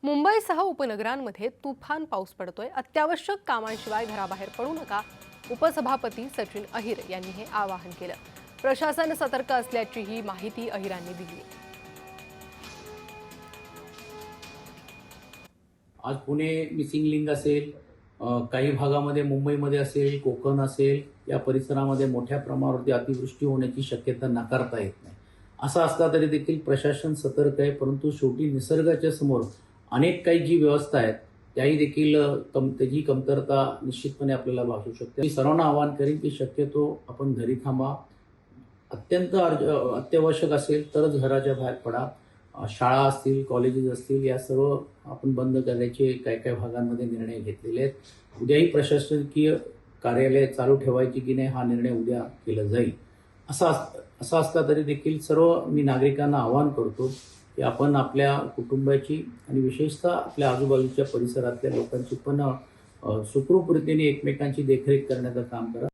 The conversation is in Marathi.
मुंबईसह उपनगरांमध्ये तुफान पाऊस पडतोय। अत्यावश्यक कामांशिवाय घराबाहेर पडू नका। उपसभापती सचिन अहिर यांनी हे आवाहन केलं। प्रशासन सतर्क असल्याचीही माहिती अहिरांनी दिली। आज पुणे मिसिंग लिंक असेल, काही भागामध्ये मुंबईमध्ये असेल, कोकण असेल, या परिसरामध्ये मोठ्या प्रमाणावरती अतिवृष्टी होण्याची शक्यता नाकारता येत नाही। असं असला तरी देखील प्रशासन सतर्क आहे, परंतु शेवटी निसर्गाच्या समोर अनेक काही जी व्यवस्था आहेत त्याही देखील त्याची कमतरता निश्चितपणे आपल्याला भासू शकते। मी सर्वांना आवाहन करेन की शक्यतो आपण घरी थांबा, अत्यंत अत्यावश्यक असेल तरच घराच्या बाहेर पडा। शाळा असतील, कॉलेजेस असतील, या सर्व आपण बंद करण्याचे काही काही भागांमध्ये निर्णय घेतलेले आहेत। उद्याही प्रशासकीय कार्यालय चालू ठेवायची की नाही हा निर्णय उद्या केला जाईल। असं असला तरी देखील सर्व मी नागरिकांना आवाहन करतो की आपण आपल्या कुटुंबाची आणि विशेषतः आपल्या आजूबाजूच्या परिसरातल्या लोकांची पण सुखरूप रीतीने एकमेकांची देखरेख करण्याचं काम करा।